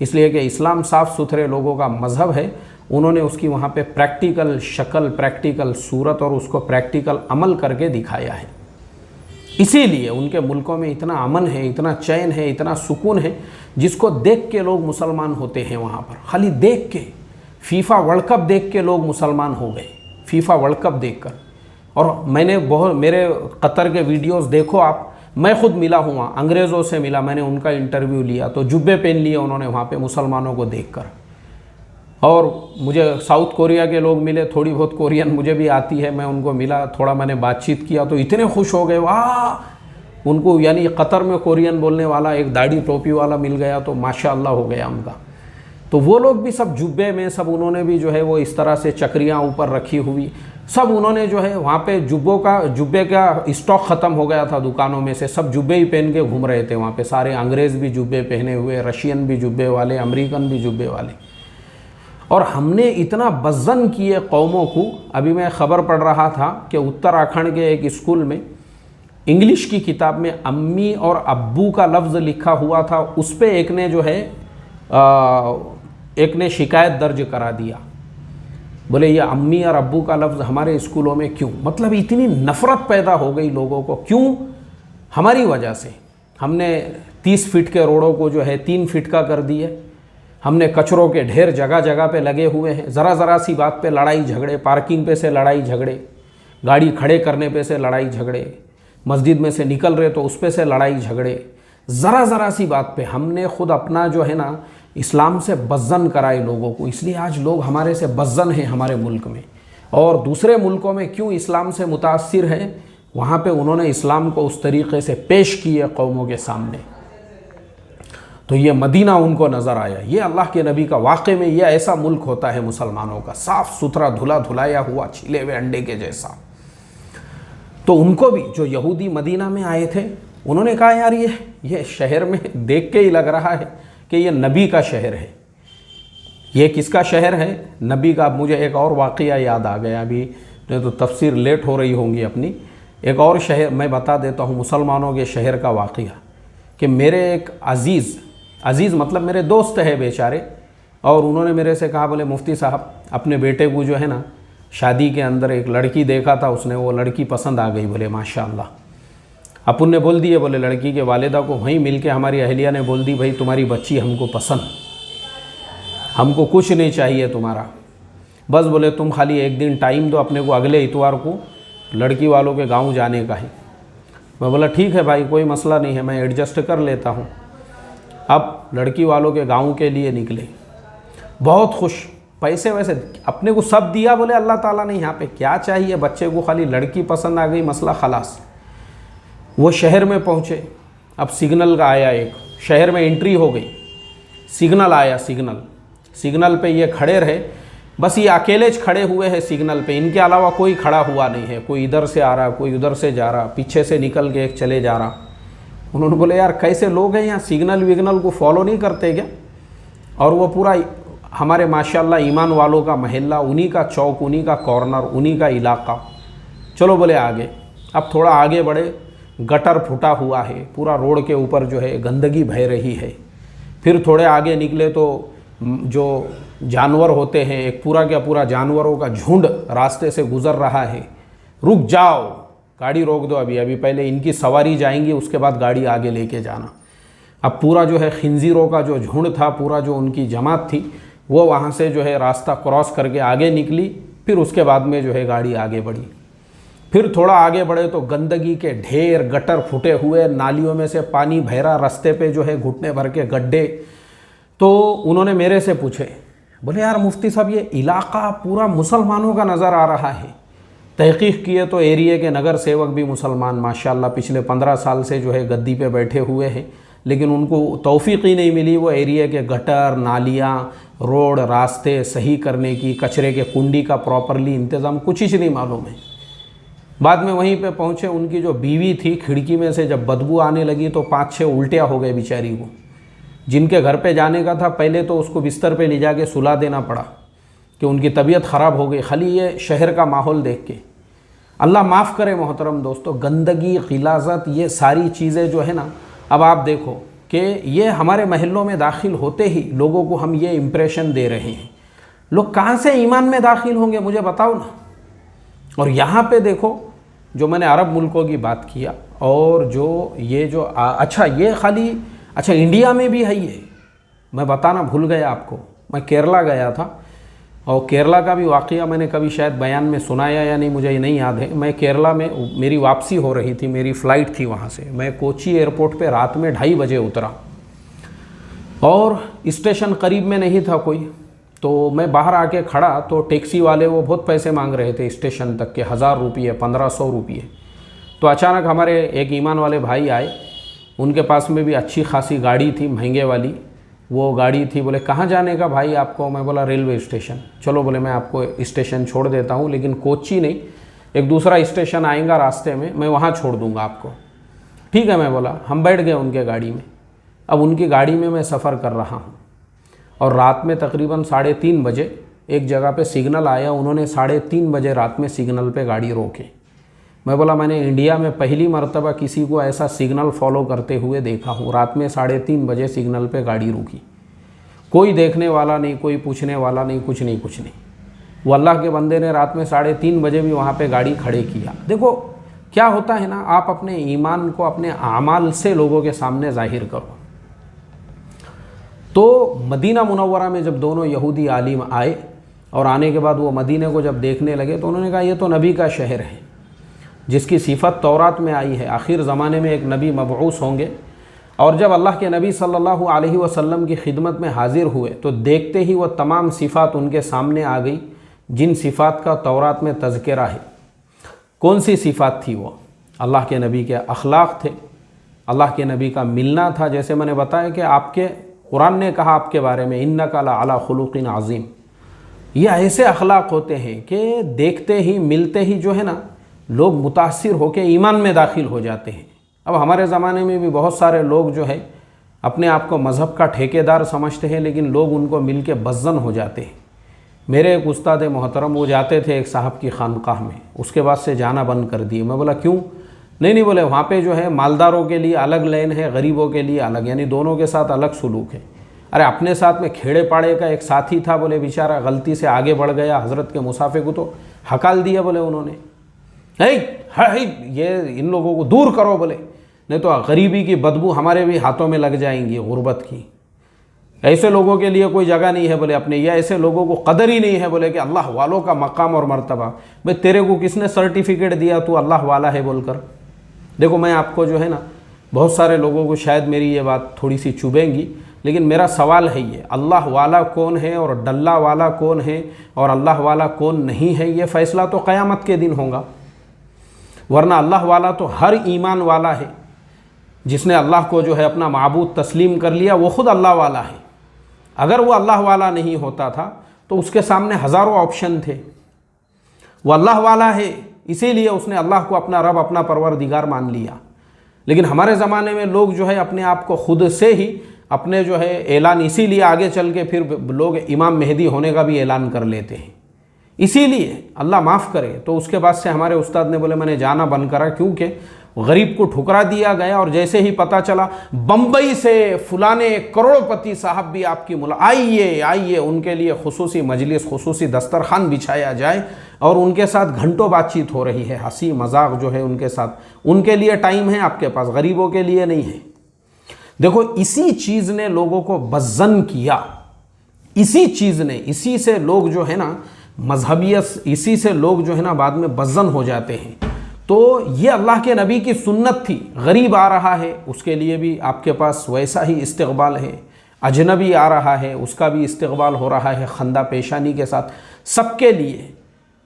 इसलिए कि इस्लाम साफ़ सुथरे लोगों का मज़हब है। उन्होंने उसकी वहाँ पे प्रैक्टिकल शक्ल, प्रैक्टिकल सूरत और उसको प्रैक्टिकल अमल करके दिखाया है। इसीलिए उनके मुल्कों में इतना अमन है, इतना चैन है, इतना सुकून है, जिसको देख के लोग मुसलमान होते हैं वहाँ पर। खाली देख के, फीफा वर्ल्ड कप देख के लोग मुसलमान हो गए, फीफा वर्ल्ड कप देखकर। और मैंने मेरे कतर के वीडियोस देखो आप, मैं खुद मिला हूँ वहाँ, अंग्रेज़ों से मिला, मैंने उनका इंटरव्यू लिया, तो जुब्बे पहन लिए उन्होंने वहाँ पे मुसलमानों को देखकर। और मुझे साउथ कोरिया के लोग मिले, थोड़ी बहुत कोरियन मुझे भी आती है, मैं उनको मिला, थोड़ा मैंने बातचीत किया तो इतने खुश हो गए, वाह उनको, यानी कतर में कोरियन बोलने वाला एक दाढ़ी टोपी वाला मिल गया तो माशाअल्लाह हो गया उनका। तो वो लोग भी सब जुब्बे में, सब उन्होंने भी जो है वो इस तरह से चक्रियाँ ऊपर रखी हुई, सब उन्होंने जो है वहाँ पे जुब्बे का स्टॉक ख़त्म हो गया था दुकानों में से, सब जुब्बे ही पहन के घूम रहे थे वहाँ पे, सारे अंग्रेज़ भी जुब्बे पहने हुए, रशियन भी जुब्बे वाले, अमेरिकन भी जुब्बे वाले। और हमने इतना बज़्ज़न किए कौमों को। अभी मैं ख़बर पढ़ रहा था कि उत्तराखंड के एक स्कूल में इंग्लिश की किताब में अम्मी और अब्बू का लफ्ज़ लिखा हुआ था, उस पर एक ने जो है एक ने शिकायत दर्ज करा दिया, बोले ये अम्मी और अब्बू का लफ्ज़ हमारे स्कूलों में क्यों? मतलब इतनी नफ़रत पैदा हो गई लोगों को, क्यों? हमारी वजह से। हमने 30 फीट के रोडों को जो है 3 फीट का कर दिए, हमने कचरों के ढेर जगह जगह पे लगे हुए हैं, ज़रा सी बात पे लड़ाई झगड़े, पार्किंग पे से लड़ाई झगड़े, गाड़ी खड़े करने पे से लड़ाई झगड़े, मस्जिद में से निकल रहे तो उस पे से लड़ाई झगड़े, ज़रा सी बात पे हमने खुद अपना जो है ना इस्लाम से बज़्ज़न कराए लोगों को। इसलिए आज लोग हमारे से बज़्ज़न हैं हमारे मुल्क में, और दूसरे मुल्कों में क्यों इस्लाम से मुतासिर हैं, वहाँ पे उन्होंने इस्लाम को उस तरीक़े से पेश किए कौमों के सामने। तो ये मदीना उनको नज़र आया, ये अल्लाह के नबी का, वाक़ई में ये ऐसा मुल्क होता है मुसलमानों का, साफ़ सुथरा धुला धुलाया हुआ छिले हुए अंडे के जैसा। तो उनको भी, जो यहूदी मदीना में आए थे, उन्होंने कहा यार ये शहर में देख के ही लग रहा है कि ये नबी का शहर है। ये किसका शहर है? नबी का। मुझे एक और वाक़या याद आ गया, अभी तो तफसीर लेट हो रही होंगी अपनी। एक और शहर मैं बता देता हूँ, मुसलमानों के शहर का वाक़या, कि मेरे एक अज़ीज़ मतलब मेरे दोस्त है बेचारे, और उन्होंने मेरे से कहा, बोले मुफ्ती साहब अपने बेटे को जो है ना शादी के अंदर एक लड़की देखा था, उसने वो लड़की पसंद आ गई। बोले माशाअल्लाह। अपन ने बोल दिए, बोले लड़की के वालिदा को वहीं मिल के हमारी अहलिया ने बोल दी, भाई तुम्हारी बच्ची हमको पसंद, हमको कुछ नहीं चाहिए तुम्हारा, बस बोले तुम खाली एक दिन टाइम दो अपने को, अगले इतवार को लड़की वालों के गांव जाने का है। मैं बोला ठीक है भाई, कोई मसला नहीं है, मैं एडजस्ट कर लेता हूँ। अब लड़की वालों के गांव के लिए निकले, बहुत खुश, पैसे वैसे अपने को सब दिया, बोले अल्लाह ताला ने यहाँ पे क्या चाहिए, बच्चे को खाली लड़की पसंद आ गई, मसला खलास। वो शहर में पहुँचे, अब सिग्नल का आया, एक शहर में एंट्री हो गई, सिग्नल आया, सिग्नल पे ये खड़े रहे, बस ये अकेले खड़े हुए हैं सिग्नल पे, इनके अलावा कोई खड़ा हुआ नहीं है, कोई इधर से आ रहा, कोई उधर से जा रहा, पीछे से निकल के एक चले जा रहा। उन्होंने बोले यार कैसे लोग हैं यहाँ, सिग्नल विग्नल को फॉलो नहीं करते क्या? और वो पूरा हमारे माशाल्लाह ईमान वालों का महल्ला, उन्हीं का चौक, उन्हीं का कॉर्नर, उन्हीं का इलाका। चलो बोले आगे। अब थोड़ा आगे बढ़े, गटर फूटा हुआ है, पूरा रोड के ऊपर जो है गंदगी बह रही है। फिर थोड़े आगे निकले तो जो जानवर होते हैं, एक पूरा क्या पूरा जानवरों का झुंड रास्ते से गुज़र रहा है। रुक जाओ, गाड़ी रोक दो, अभी पहले इनकी सवारी जाएंगी, उसके बाद गाड़ी आगे लेके जाना। अब पूरा जो है खिंजीरों का जो झुंड था, पूरा जो उनकी जमात थी, वो वहाँ से जो है रास्ता क्रॉस करके आगे निकली। फिर उसके बाद में जो है गाड़ी आगे बढ़ी। फिर थोड़ा आगे बढ़े तो गंदगी के ढेर, गटर फूटे हुए, नालियों में से पानी बह रहा, रास्ते पे जो है घुटने भर के गड्ढे। तो उन्होंने मेरे से पूछे, बोले यार मुफ्ती साहब ये इलाका पूरा मुसलमानों का नज़र आ रहा है। तहकीक किए तो एरिया के नगर सेवक भी मुसलमान माशाल्लाह पिछले 15 साल से जो है गद्दी पे बैठे हुए हैं, लेकिन उनको तौफीक ही नहीं मिली वो एरिया के गटर, नालियाँ, रोड, रास्ते सही करने की, कचरे के कुंडी का प्रॉपरली इंतज़ाम कुछ ही नहीं मालूम है। बाद में वहीं पे पहुँचे, उनकी जो बीवी थी, खिड़की में से जब बदबू आने लगी तो 5-6 उल्टियाँ हो गए बेचारी को। जिनके घर पे जाने का था, पहले तो उसको बिस्तर पे ले जाके सुला देना पड़ा कि उनकी तबीयत ख़राब हो गई, खाली ये शहर का माहौल देख के। अल्लाह माफ़ करे मोहतरम दोस्तों, गंदगी, गिलाज़त, ये सारी चीज़ें जो है ना, अब आप देखो कि ये हमारे महल्लों में दाखिल होते ही लोगों को हम ये इम्प्रेशन दे रहे हैं। लोग कहाँ से ईमान में दाखिल होंगे मुझे बताओ ना। और यहाँ पे देखो, जो मैंने अरब मुल्कों की बात किया, और जो ये जो अच्छा ये खाली, अच्छा इंडिया में भी है ये, मैं बताना भूल गया आपको। मैं केरला गया था, और केरला का भी वाक़या मैंने कभी शायद बयान में सुनाया या नहीं, मुझे नहीं याद है। मैं केरला में, मेरी वापसी हो रही थी, मेरी फ़्लाइट थी वहाँ से। मैं कोची एयरपोर्ट पे रात में 2:30 बजे उतरा और स्टेशन करीब में नहीं था कोई, तो मैं बाहर आके खड़ा तो टैक्सी वाले वो बहुत पैसे मांग रहे थे स्टेशन तक के, 1000 रुपये, 1500 रुपये। तो अचानक हमारे एक ईमान वाले भाई आए, उनके पास में भी अच्छी खासी गाड़ी थी, महंगे वाली वो गाड़ी थी। बोले कहाँ जाने का भाई आपको? मैं बोला रेलवे स्टेशन। चलो बोले मैं आपको स्टेशन छोड़ देता हूँ, लेकिन कोच्चि नहीं, एक दूसरा स्टेशन आएगा रास्ते में, मैं वहाँ छोड़ दूँगा आपको। ठीक है, मैं बोला। हम बैठ गए उनके गाड़ी में। अब उनकी गाड़ी में मैं सफ़र कर रहा हूँ और रात में तकरीबन 3:30 बजे एक जगह पे सिग्नल आया। उन्होंने 3:30 बजे रात में सिग्नल पे गाड़ी रोके। मैं बोला मैंने इंडिया में पहली मर्तबा किसी को ऐसा सिग्नल फॉलो करते हुए देखा हूँ। रात में 3:30 बजे सिग्नल पे गाड़ी रुकी, कोई देखने वाला नहीं, कोई पूछने वाला नहीं, कुछ नहीं। वो अल्लाह के बंदे ने रात में 3:30 बजे भी वहाँ पे गाड़ी खड़े किया। देखो क्या होता है ना, आप अपने ईमान को अपने आमाल से लोगों के सामने जाहिर करो। तो मदीना मुनव्वरा में जब दोनों यहूदी आलिम आए और आने के बाद वो मदीने को जब देखने लगे तो उन्होंने कहा ये तो नबी का शहर है, जिसकी सिफत तौरात में आई है। आखिर ज़माने में एक नबी मबऊस होंगे। और जब अल्लाह के नबी सल्लल्लाहु अलैहि वसल्लम की खिदमत में हाजिर हुए तो देखते ही वो तमाम सिफ़ात उनके सामने आ गई, जिन सिफ़ात का तौरात में तज़किरा है। कौन सी सिफ़ात थी वो? अल्लाह के नबी के अखलाक थे, अल्लाह के नबी का मिलना था। जैसे मैंने बताया कि आपके कुरान ने कहा आपके बारे में, इन्नका लअला खुलुक़िन अज़ीम। ये ऐसे अखलाक होते हैं कि देखते ही मिलते ही जो है ना, लोग मुतासिर होकर ईमान में दाखिल हो जाते हैं। अब हमारे ज़माने में भी बहुत सारे लोग जो है अपने आप को मज़हब का ठेकेदार समझते हैं, लेकिन लोग उनको मिल के बज़्ज़न हो जाते हैं। मेरे एक उस्ताद मोहतरम, वो जाते थे एक साहब की खानकाह में, उसके बाद से जाना बंद कर दिए। मैं बोला क्यों? नहीं बोले वहाँ पे जो है मालदारों के लिए अलग लेन है, गरीबों के लिए अलग, यानी दोनों के साथ अलग सलूक है। अरे अपने साथ में खेड़े पाड़े का एक साथी था, बोले बेचारा गलती से आगे बढ़ गया, हज़रत के मुसाफिर को तो हकाल दिया। बोले उन्होंने ये इन लोगों को दूर करो, बोले नहीं तो गरीबी की बदबू हमारे भी हाथों में लग जाएंगी, गुर्बत की। ऐसे लोगों के लिए कोई जगह नहीं है बोले अपने, या ऐसे लोगों को कदर ही नहीं है बोले कि अल्लाह वालों का मकाम और मर्तबा। भाई तेरे को किसने सर्टिफिकेट दिया तू अल्लाह वाला है बोलकर? देखो मैं आपको जो है ना, बहुत सारे लोगों को शायद मेरी ये बात थोड़ी सी चुभेंगी, लेकिन मेरा सवाल है ये, अल्लाह वाला कौन है और डल्ला वाला कौन है और अल्लाह वाला कौन नहीं है, ये फ़ैसला तो क़यामत के दिन होगा। वरना अल्लाह वाला तो हर ईमान वाला है। जिसने अल्लाह को जो है अपना माबूद तस्लीम कर लिया वो ख़ुद अल्लाह वाला है। अगर वो अल्लाह वाला नहीं होता था तो उसके सामने हज़ारों ऑप्शन थे। वो अल्लाह वाला है, इसीलिए उसने अल्लाह को अपना रब, अपना परवरदिगार मान लिया। लेकिन हमारे ज़माने में लोग जो है अपने आप को खुद से ही अपने जो है ऐलान, इसीलिए आगे चल के फिर लोग इमाम मेहदी होने का भी ऐलान कर लेते हैं। इसीलिए अल्लाह माफ़ करे। तो उसके बाद से हमारे उस्ताद ने बोले मैंने जाना बंद करा, क्योंकि गरीब को ठुकरा दिया गया। और जैसे ही पता चला बम्बई से फलाने करोड़पति साहब भी आपकी आइए, उनके लिए खुसूसी मजलिस, खुसूसी दस्तरखान बिछाया जाए और उनके साथ घंटों बातचीत हो रही है, हंसी मजाक जो है उनके साथ। उनके लिए टाइम है आपके पास, गरीबों के लिए नहीं है। देखो इसी चीज़ ने लोगों को बज़्ज़न किया, इसी चीज़ ने, इसी से लोग जो है ना मजहबियत, इसी से लोग जो है ना बाद में बज़्ज़न हो जाते हैं। तो ये अल्लाह के नबी की सुन्नत थी। गरीब आ रहा है उसके लिए भी आपके पास वैसा ही इस्तक़बाल है, अजनबी आ रहा है उसका भी इस्तक़बाल हो रहा है खंदा पेशानी के साथ, सबके लिए।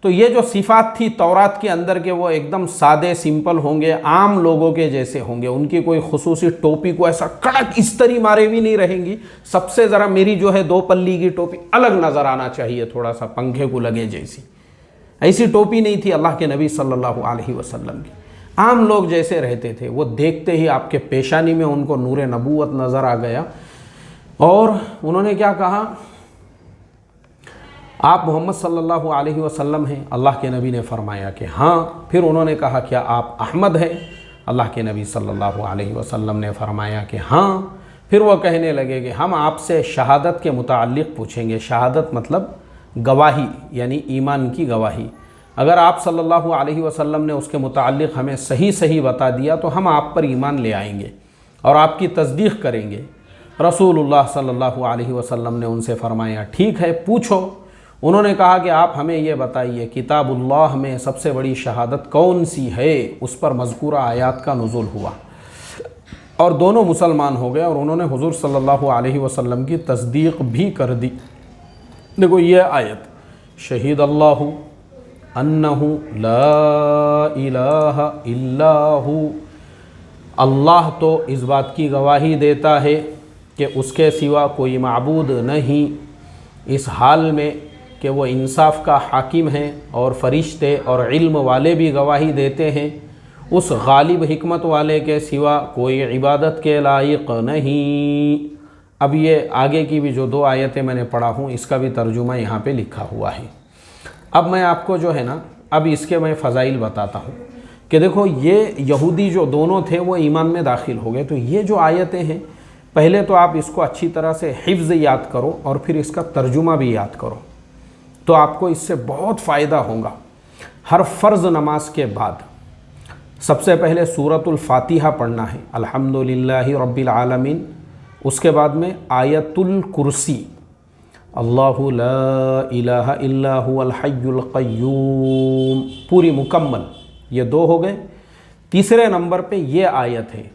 तो ये जो सिफ़ात थी तौरात के अंदर के, वो एकदम सादे सिंपल होंगे, आम लोगों के जैसे होंगे। उनकी कोई खुसूसी टोपी को ऐसा कड़क इस्तरी मारे भी नहीं रहेंगी। सबसे ज़रा मेरी जो है 2 पल्ली की टोपी अलग नज़र आना चाहिए, थोड़ा सा पंखे को लगे जैसी, ऐसी टोपी नहीं थी अल्लाह के नबी सल्लल्लाहु अलैहि वसल्लम की। आम लोग जैसे रहते थे, वो देखते ही आपके पेशानी में उनको नूर नबूवत नज़र आ गया। और उन्होंने क्या कहा, आप मोहम्मद सल्लल्लाहु अलैहि वसल्लम हैं? अल्लाह के नबी ने फरमाया कि हाँ। फिर उन्होंने कहा क्या आप अहमद हैं? अल्लाह के नबी सल्लल्लाहु अलैहि वसल्लम ने फरमाया कि हाँ। फिर वो कहने लगे कि हम आपसे शहादत के मुताल्लिक़ पूछेंगे। शहादत मतलब गवाही, यानी ईमान की गवाही। अगर आप सल्लल्लाहु अलैहि वसल्लम ने उसके मुताल्लिक़ हमें सही बता दिया तो हम आप पर ईमान ले आएंगे और आपकी तस्दीक़ करेंगे। रसूलुल्लाह सल्लल्लाहु अलैहि वसल्लम ने उनसे फरमाया ठीक है पूछो। उन्होंने कहा कि आप हमें ये बताइए किताबुल्लाह में सबसे बड़ी शहादत कौन सी है, उस पर मज़कूरा आयात का नुज़ुल हुआ और दोनों मुसलमान हो गए और उन्होंने हुज़ूर सल्लल्लाहु अलैहि वसल्लम की तस्दीक़ भी कर दी। देखो ये आयत, शहीद अल्लाहु अन्नहु ला इलाहा इल्लाहु, अल्लाह तो इस बात की गवाही देता है कि उसके सिवा कोई माबूद नहीं, इस हाल में कि वो इंसाफ का हाकिम है, और फ़रिश्ते और इल्म वाले भी गवाही देते हैं उस गालिब हिकमत वाले के सिवा कोई इबादत के लायक नहीं। अब ये आगे की भी जो 2 आयतें मैंने पढ़ा हूँ इसका भी तर्जुमा यहाँ पे लिखा हुआ है। अब मैं आपको जो है ना, अब इसके मैं फ़ज़ाइल बताता हूँ कि देखो ये यहूदी जो दोनों थे वो ईमान में दाखिल हो गए। तो ये जो आयतें हैं, पहले तो आप इसको अच्छी तरह से हिफ्ज़ याद करो और फिर इसका तर्जुमा भी याद करो, तो आपको इससे बहुत फ़ायदा होगा। हर फ़र्ज़ नमाज के बाद सबसे पहले सूरतुल फ़ातिहा पढ़ना है, अल्हम्दुलिल्लाहि रब्बिल आलमीन, उसके बाद में आयतुल कुर्सी, अल्लाहु ला इलाहा इल्ला हुवल हय्युल क़य्यूम, पूरी मुकम्मल। ये 2 हो गए। तीसरे नंबर पे ये आयत है,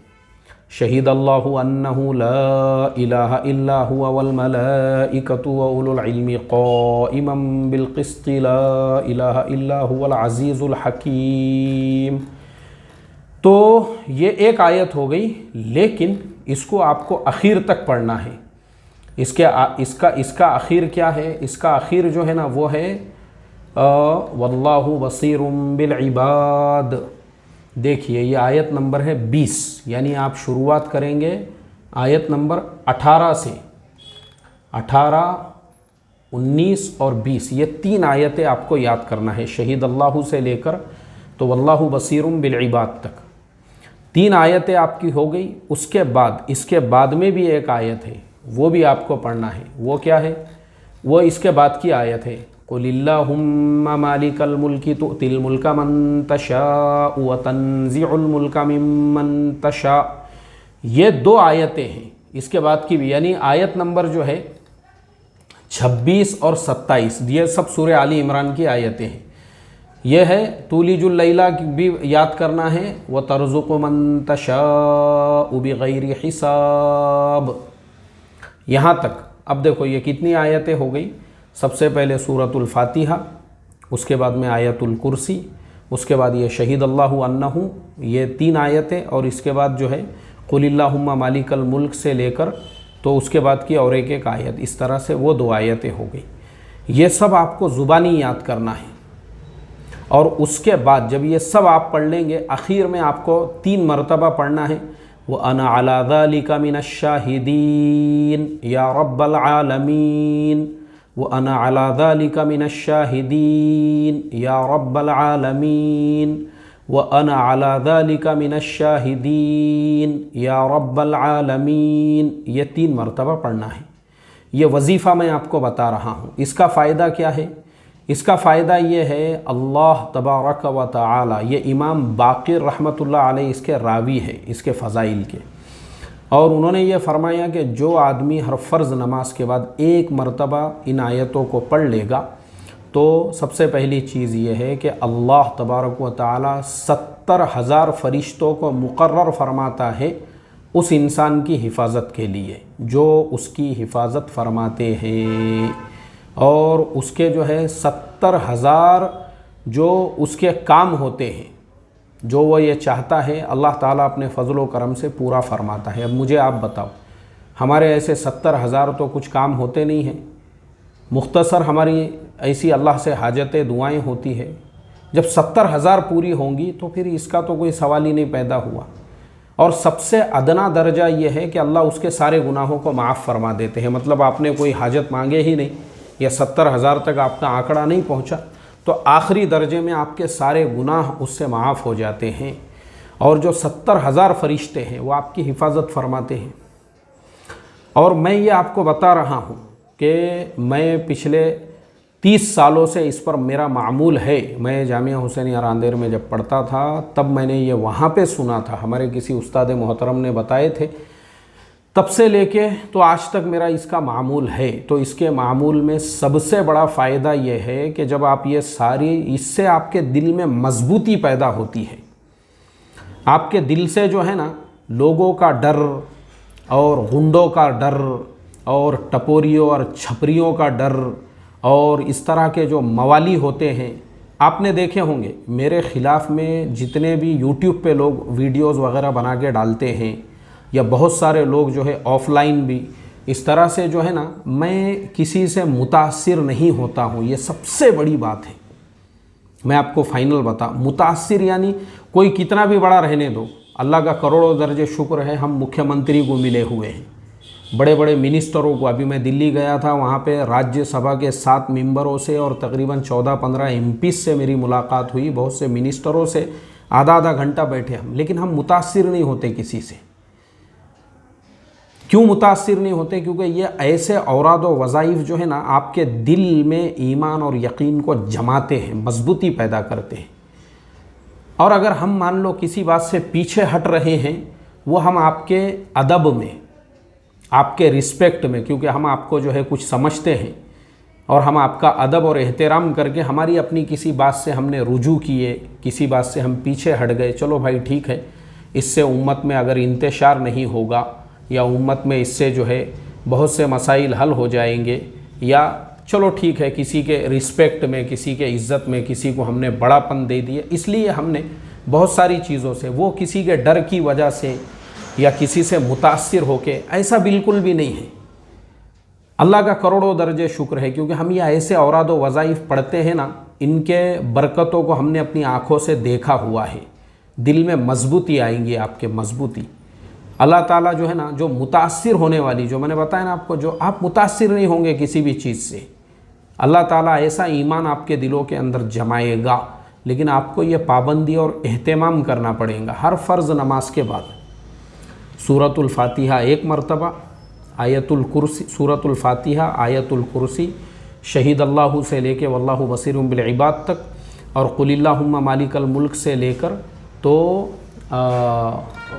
शहीद अल्लाहु अन्नहु ला इलाहा इल्ला हुवा वल मलाइकतु व उलुल इल्मी क़ाइमम बिल क़िस्ति ला इलाहा इल्ला हुवल अज़ीज़ुल हकीम। तो ये एक आयत हो गई, लेकिन इसको आपको आखिर तक पढ़ना है। इसका आखिर क्या है? इसका आखिर जो है ना वो है वल्लाहु बसीरुम बिल इबाद। देखिए ये आयत नंबर है 20, यानी आप शुरुआत करेंगे आयत नंबर 18 से। 18, 19 और 20 ये 3 आयतें आपको याद करना है, शहीद अल्लाहु से लेकर तो वल्लाहु बसीरुम बिल इबाद तक 3 आयतें आपकी हो गई। उसके बाद इसके बाद में भी एक आयत है, वो भी आपको पढ़ना है। वो क्या है? वो इसके बाद की आयत है, कुलिल्लाहुम्मा मालिकल मुल्की तुतिल मुल्का मन तशाउ व तंज़िउल मुल्का मिम्मन तशा। ये 2 आयतें हैं इसके बाद की भी, यानी आयत नंबर जो है 26 और 27, ये सब सूरह आली इमरान की आयतें हैं। यह है तुलिजुल लैला भी याद करना है, व तर्ज़ुक़ु मन तशाउ बिग़ैरि हिसाब, यहाँ तक। अब देखो ये कितनी आयतें हो गई? सबसे पहले सूरतुल फ़ातिहा, उसके बाद में आयतुल कुर्सी, उसके बाद ये शहीद अल्लाहु अन्नहु, ये 3 आयतें, और इसके बाद जो है कुलिल्लाहुम्मा मालिकल मुल्क से लेकर तो उसके बाद की और एक आयत, इस तरह से वो 2 आयतें हो गई। ये सब आपको ज़ुबानी याद करना है, और उसके बाद जब ये सब आप पढ़ लेंगे, आखिर में आपको 3 मरतबा पढ़ना है, व अना अला ज़ालिका मिनश शाहिदीन या रब्बल आलमीन, व अना अला ज़ालिका मिनश शाहिदीन या रब्बल आलमीन, व अना अला ज़ालिका मिनश शाहिदीन या रब्बल आलमीन। ये 3 मरतबा पढ़ना है। ये वजीफ़ा मैं आपको बता रहा हूँ। इसका फ़ायदा क्या है? इसका फ़ायदा ये है, अल्लाह तबारक व तआला, ये इमाम बाक़िर रहमतुल्लाह अलैह इसके रावी है, इसके फ़ज़ाइल के, और उन्होंने ये फ़रमाया कि जो आदमी हर फ़र्ज़ नमाज के बाद 1 मरतबा इन आयतों को पढ़ लेगा, तो सबसे पहली चीज़ ये है कि अल्लाह तबारक व तआला 70,000 फ़रिश्तों को मुक़र्रर फ़रमाता है उस इंसान की हिफाजत के लिए, जो उसकी हिफाजत फ़रमाते हैं, और उसके जो है 70,000 जो उसके काम होते हैं, जो वो ये चाहता है, अल्लाह ताला अपने फ़ज़ल व करम से पूरा फ़रमाता है। अब मुझे आप बताओ, हमारे ऐसे 70,000 तो कुछ काम होते नहीं हैं, मुख्तसर हमारी ऐसी अल्लाह से हाजतें दुआएं होती है। जब 70,000 पूरी होंगी तो फिर इसका तो कोई सवाल ही नहीं पैदा हुआ। और सबसे अदना दर्जा ये है कि अल्लाह उसके सारे गुनाहों को माफ़ फरमा देते हैं। मतलब आपने कोई हाजत मांगे ही नहीं, या 70,000 तक आपका आंकड़ा नहीं पहुंचा, तो आखिरी दर्जे में आपके सारे गुनाह उससे माफ़ हो जाते हैं, और जो 70,000 फरिश्ते हैं वो आपकी हिफाजत फरमाते हैं। और मैं ये आपको बता रहा हूँ कि मैं पिछले 30 सालों से इस पर मेरा मामूल है। मैं जामिया हुसैनिया रांदेर में जब पढ़ता था तब मैंने ये वहाँ पे सुना था, हमारे किसी उस्ताद मोहतरम ने बताए थे। तब से लेके तो आज तक मेरा इसका मामूल है। तो इसके मामूल में सबसे बड़ा फ़ायदा ये है कि जब आप ये सारी, इससे आपके दिल में मजबूती पैदा होती है। आपके दिल से जो है ना लोगों का डर और गुंडों का डर और टपोरियों और छपरियों का डर और इस तरह के जो मवाली होते हैं, आपने देखे होंगे मेरे ख़िलाफ़ में जितने भी यूट्यूब पे लोग वीडियोस वगैरह बना के डालते हैं, या बहुत सारे लोग जो है ऑफ़लाइन भी इस तरह से जो है ना, मैं किसी से मुतासिर नहीं होता हूँ। ये सबसे बड़ी बात है। मैं आपको फाइनल मुतासिर यानी कोई कितना भी बड़ा रहने दो, अल्लाह का करोड़ों दर्जे शुक्र है हम मुख्यमंत्री को मिले हुए हैं, बड़े बड़े मिनिस्टरों को। अभी मैं दिल्ली गया था, वहाँ पे राज्यसभा के 7 मेंबरों से और तकरीबन 14-15 एमपी से मेरी मुलाकात हुई, बहुत से मिनिस्टरों से आधा घंटा बैठे हम। लेकिन हम मुतासिर नहीं होते किसी से। क्यों मुतासिर नहीं होते? क्योंकि ये ऐसे औराद व वज़ाइफ जो है ना आपके दिल में ईमान और यकीन को जमाते हैं, मजबूती पैदा करते हैं। और अगर हम मान लो किसी बात से पीछे हट रहे हैं, वो हम आपके अदब में, आपके रिस्पेक्ट में, क्योंकि हम आपको जो है कुछ समझते हैं और हम आपका अदब और एहतराम करके हमारी अपनी किसी बात से हमने रुजू किए, किसी बात से हम पीछे हट गए, चलो भाई ठीक है, इससे उम्मत में अगर इंतशार नहीं होगा या उम्मत में इससे जो है बहुत से मसाइल हल हो जाएंगे, या चलो ठीक है किसी के रिस्पेक्ट में, किसी के इज़्ज़त में किसी को हमने बड़ापन दे दिया, इसलिए हमने बहुत सारी चीज़ों से, वो किसी के डर की वजह से या किसी से मुतासिर होके, ऐसा बिल्कुल भी नहीं है। अल्लाह का करोड़ों दर्जे शुक्र है, क्योंकि हम ये ऐसे औराद व वज़ाइफ पढ़ते हैं ना, इनके बरकतों को हमने अपनी आँखों से देखा हुआ है। दिल में मजबूती आएंगी आपके, मजबूती। अल्लाह ताला जो है ना, जो मुतासिर होने वाली, जो मैंने बताया ना आपको, जो आप मुतासिर नहीं होंगे किसी भी चीज़ से, अल्लाह ताला ऐसा ईमान आपके दिलों के अंदर जमाएगा। लेकिन आपको ये पाबंदी और एहतमाम करना पड़ेगा। हर फ़र्ज़ नमाज के बाद सूरतुल फ़ातिहा 1 मरतबा, आयतुल कुर्सी, सूरतुल फ़ातिहा, आयतुल कुर्सी, शहीद अल्लाहु से लेके वल्लाहु बसीरुम बिल इबाद तक, और कुलिल्लाहुम्मा मालिकल मुल्क से लेकर तो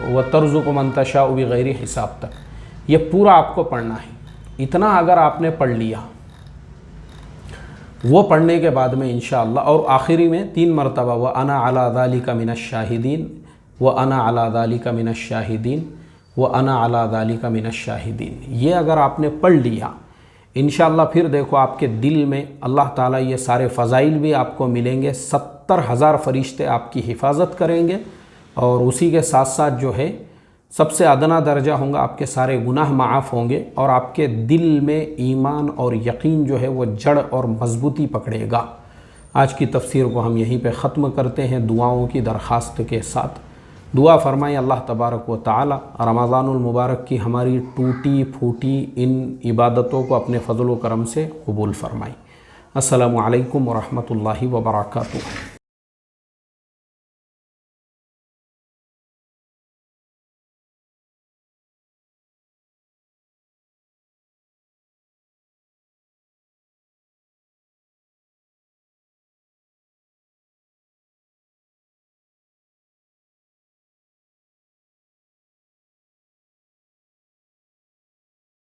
व तर्ज़ुक़ु मन तशाउ बिग़ैरि हिसाब तक, ये पूरा आपको पढ़ना है। इतना अगर आपने पढ़ लिया, वो पढ़ने के बाद में इंशाअल्लाह, और आखिरी में 3 मरतबा व अना अला ज़ालिका मिनश शाहिदीन, व अना अला ज़ालिका मिनश शाहिदीन, व अना अला ज़ालिका मिनश शाहिदीन, ये अगर आपने पढ़ लिया इंशाअल्लाह, फिर देखो आपके दिल में अल्लाह ताला ये सारे फ़ज़ाइल भी आपको मिलेंगे। 70,000 फ़रिश्ते आपकी हिफाजत करेंगे, और उसी के साथ साथ जो है सबसे अदना दर्जा होगा, आपके सारे गुनाह माफ़ होंगे, और आपके दिल में ईमान और यकीन जो है वो जड़ और मजबूती पकड़ेगा। आज की तफसीर को हम यहीं पे ख़त्म करते हैं दुआओं की दरख्वास्त के साथ। दुआ फरमाएं अल्लाह तबारक व तआला रमज़ानुल मुबारक की हमारी टूटी फूटी इन इबादतों को अपने फ़ज़ल व करम से कबूल फरमाएं। अस्सलामु अलैकुम व रहमतुल्लाहि व बरकातुहू।